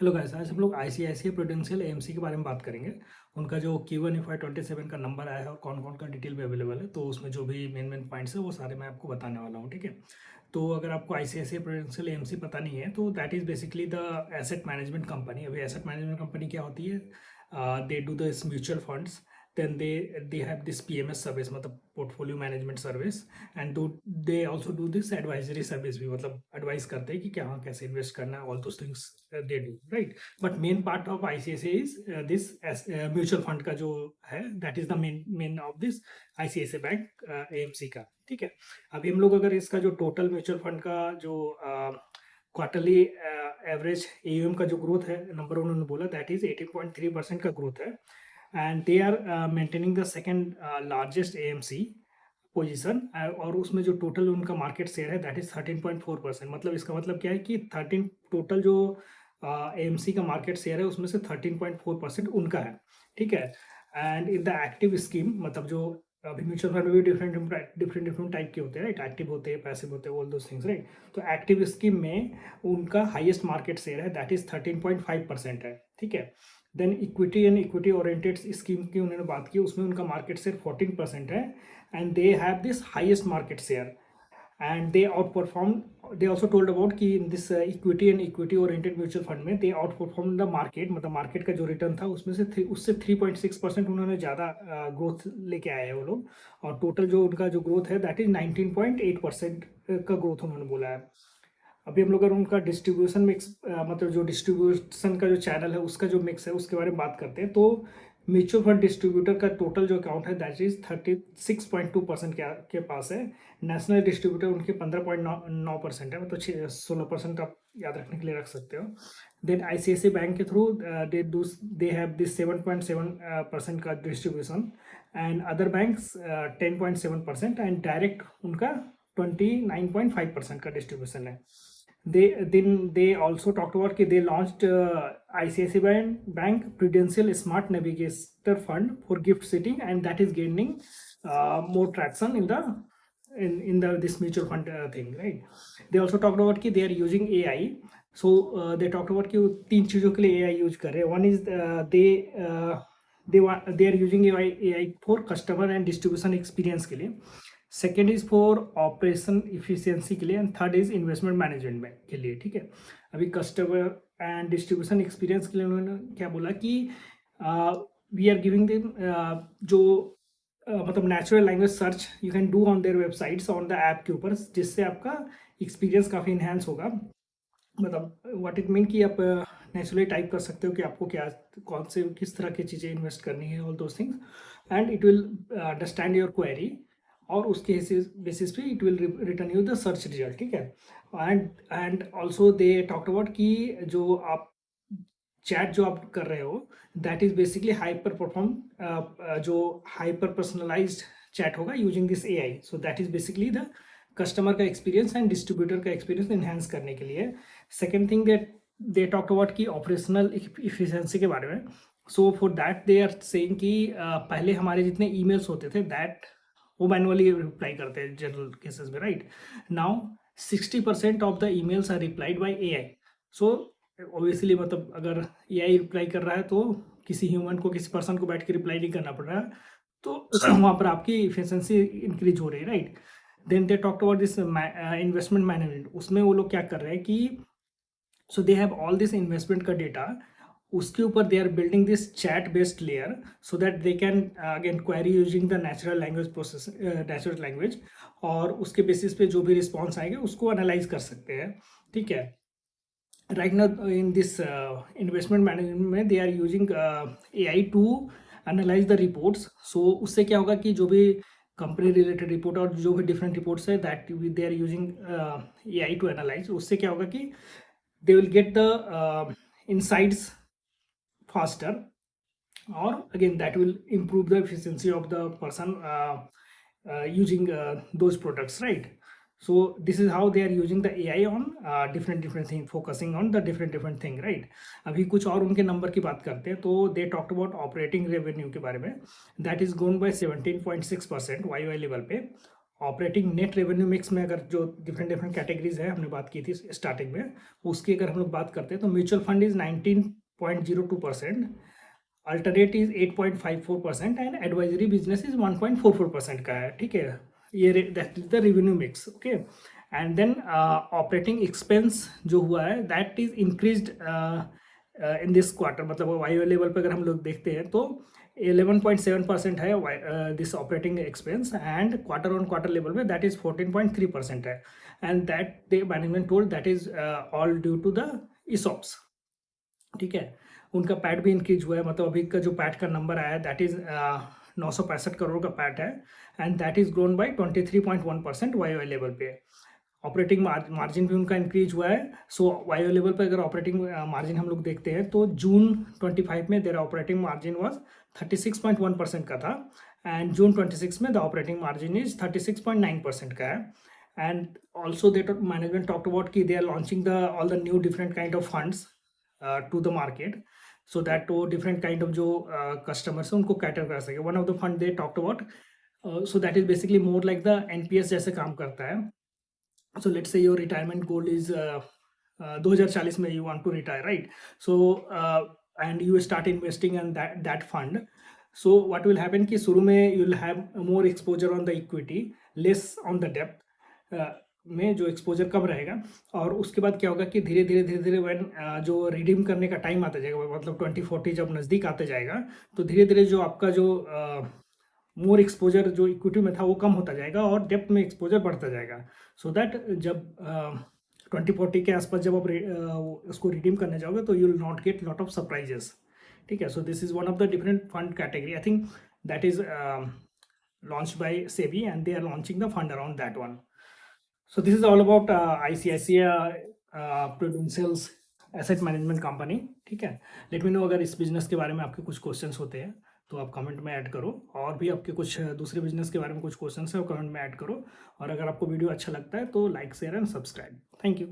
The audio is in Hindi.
हेलो गाइस, आज हम लोग आईसीआईसीआई प्रूडेंशियल एएमसी के बारे में बात करेंगे। उनका जो Q1 FY27 का नंबर आया है और कौन कौन का डिटेल में अवेलेबल है, तो उसमें जो भी मेन मेन पॉइंट्स है वो सारे मैं आपको बताने वाला हूँ। ठीक है, तो अगर आपको आईसीआईसीआई प्रूडेंशियल एएमसी पता नहीं है तो that is basically the asset management company. अभी एसेट मैनेजमेंट कंपनी क्या होती है? They do this mutual funds, then they have this PMS service, मतलब portfolio management service, and they also do this advisory service भी, मतलब एडवाइस करते हैं कि क्या, हाँ, कैसे इन्वेस्ट करना है, all those things they do, right. But main part of ICICI is this mutual fund का जो है, that is the main of this ICICI bank AMC का। ठीक है, अभी हम लोग अगर इसका जो टोटल म्यूचुअल फंड का जो क्वार्टरली एवरेज एयूएम का जो ग्रोथ है, नंबर उन्होंने बोला दैट इज 18.3% का ग्रोथ है, and they are maintaining the second largest AMC position, और उसमें जो टोटल उनका मार्केट शेयर है दैट इज 13.4%। मतलब इसका मतलब क्या है कि 13 टोटल जो एएमसी का मार्केट शेयर है उसमें से 13.4% उनका है। ठीक है, and in the active scheme, मतलब जो अभी म्यूचुअल फंड में भी डिफरेंट टाइप के होते हैं, राइट। एक्टिव होते हैं, पैसिव होते हैं, ऑल दोस थिंग्स, राइट। तो एक्टिव स्कीम में उनका हाईएस्ट मार्केट शेयर है दैट इज 13.5% है। ठीक है, then equity and equity oriented scheme की उन्होंने बात की, उसमें उनका मार्केट शेयर 14% है, and they have this highest market share, and they outperform. They also told about कि in this equity and equity oriented mutual fund में they outperform the market, मतलब मार्केट का जो रिटर्न था उसमें से उससे 3.6% उन्होंने ज़्यादा ग्रोथ लेके आए हैं वो लोग, और टोटल जो उनका जो ग्रोथ है दैट इज 19.8% का ग्रोथ उन्होंने बोला है। अभी हम लोग अगर उनका डिस्ट्रीब्यूशन मिक्स, मतलब जो डिस्ट्रीब्यूशन का जो चैनल है उसका जो मिक्स है उसके बारे में बात करते हैं, तो म्यूचुअल फंड डिस्ट्रीब्यूटर का टोटल जो अकाउंट है दैट इज 36.2% के पास है। नेशनल डिस्ट्रीब्यूटर उनके 15.9% है, मतलब 16% आप याद रखने के लिए रख सकते हो। देन आईसीआईसीआई बैंक के थ्रू दे हैव दिस 7.7% का distribution, and other banks 10.7%, and direct उनका 29.5% का डिस्ट्रीब्यूशन है। They also talked about कि they launched ICICI Bank Prudential Smart Navigator Fund for gift sitting, and that is gaining more traction in the this mutual fund thing, right? They also talked about कि they are using AI. So they talked about कि वो तीन चीज़ों के लिए AI यूज कर रहे हैं। One is they are using AI for customer and distribution experience के लिए, second is for operation efficiency के लिए, and third is investment management के लिए। ठीक है, अभी कस्टमर एंड डिस्ट्रीब्यूशन एक्सपीरियंस के लिए उन्होंने क्या बोला कि वी आर गिविंग देम जो मतलब natural language search you can do on their websites on the app के ऊपर, जिससे आपका एक्सपीरियंस काफ़ी इन्हेंस होगा। मतलब व्हाट इट मीन कि आप नेचुरली टाइप कर सकते हो कि आपको क्या, कौन से, किस तरह की चीज़ें इन्वेस्ट करनी है, all those things, and it will understand your query, और उसके बेसिस पे it will return you the search result. ठीक है, and also they talked about कि जो आप चैट जो आप कर रहे हो that is basically hyper perform, जो हाइपर पर्सनलाइज्ड चैट होगा using this AI. So that is basically the customer का एक्सपीरियंस एंड डिस्ट्रीब्यूटर का एक्सपीरियंस इन्हेंस करने के लिए। Second thing that they talked about की ऑपरेशनल इफिशियंसी के बारे में। So for that they are saying कि पहले हमारे जितने ईमेल्स होते थे दैट वो मैनुअली रिप्लाई करते हैं जनरल केसेस में, right. Now 60% of the emails are replied by AI. So obviously, मतलब अगर एआई रिप्लाई कर रहा है तो किसी ह्यूमन को, किसी पर्सन को बैठ के रिप्लाई नहीं करना पड़ रहा है, तो वहाँ पर आपकी इफिशियंसी इंक्रीज हो रही है, right. Then they talked about this investment management. उसमें वो लोग क्या कर रहे हैं कि so they have all this investment का डेटा, उसके ऊपर they are building this chat based layer so that they can again query using the natural language process, natural language, और उसके बेसिस पे जो भी रिस्पॉन्स आएगा उसको एनालाइज कर सकते हैं। ठीक है, right now in this investment management में they are using AI to analyse the reports. So उससे क्या होगा कि जो भी कंपनी रिलेटेड रिपोर्ट और जो भी डिफरेंट रिपोर्ट्स है that they are using AI to analyse, उससे क्या होगा कि they will get the insights faster, or again that will improve the efficiency of the person using those products, right. So this is how they are using the AI on different thing, focusing on the different thing, right. अभी कुछ और उनके नंबर की बात करते हैं, तो they talked about operating revenue के बारे में, that is grown by 17.6% YY level पे, ऑपरेटिंग नेट रेवेन्यू मिक्स में अगर जो डिफरेंट डिफरेंट कैटेगरीज है हमने बात की थी स्टार्टिंग में, उसकी अगर हम लोग बात करते हैं तो mutual fund is 19.02%, alternate is 8.54% and advisory business is 1.44% का है, ठीक है। ये that is the revenue mix, okay. And then operating expense जो हुआ है that is increased in this quarter, मतलब वाई लेवल पे अगर हम लोग देखते हैं तो 11.7% है this operating expense, and quarter on quarter level पे दैट इज 14.3% है, and that the management told that is all due to the ESOPs, ठीक है। उनका पैट भी इंक्रीज हुआ है, मतलब अभी का जो पैट का नंबर आया है दैट इज 965 करोड़ का पैट है, and that is grown by 23.1% Y level पे। ऑपरेटिंग मार्जिन भी उनका इंक्रीज हुआ है। सो वाई लेवल पे अगर ऑपरेटिंग मार्जिन हम लोग देखते हैं तो जून 25 में देयर ऑपरेटिंग मार्जिन वाज 36.1% का था, एंड जून 26 में द ऑपरेटिंग मार्जिन इज 36.9% का है। And also they management talked about कि they are launching the all the new different kind of funds to the market, so that वो डिफरेंट काइंड ऑफ जो कस्टमर्स है उनको कैटर कर सके। One of the fund they talked about, so that is basically more like the NPS जैसे काम करता है। So let's say your retirement goal is 2040 में you want to retire, right? So and you start investing in that fund. So what will happen कि शुरू में you'll have more exposure on the equity, less on the debt. में जो एक्सपोजर कम रहेगा, और उसके बाद क्या होगा कि धीरे धीरे when जो रिडीम करने का टाइम आता जाएगा, मतलब 2040 जब नज़दीक आते जाएगा, तो धीरे धीरे जो आपका जो मोर एक्सपोजर जो इक्विटी में था वो कम होता जाएगा और डेप्थ में एक्सपोजर बढ़ता जाएगा, सो दैट जब 2040 के आसपास जब आप उसको रिडीम करने जाओगे तो you will not get lot of surprises, ठीक है। So this is one of the different fund category, I think that is launched by SEBI, and they are launching the fund around that one. So this is all about ICICI Prudential's asset management company, ठीक है। लेट मी नो अगर इस बिजनेस के बारे में आपके कुछ क्वेश्चंस होते हैं तो आप कमेंट में ऐड करो, और भी आपके कुछ दूसरे बिजनेस के बारे में कुछ क्वेश्चंस है वो कमेंट में ऐड करो, और अगर आपको वीडियो अच्छा लगता है तो like share and subscribe. Thank you.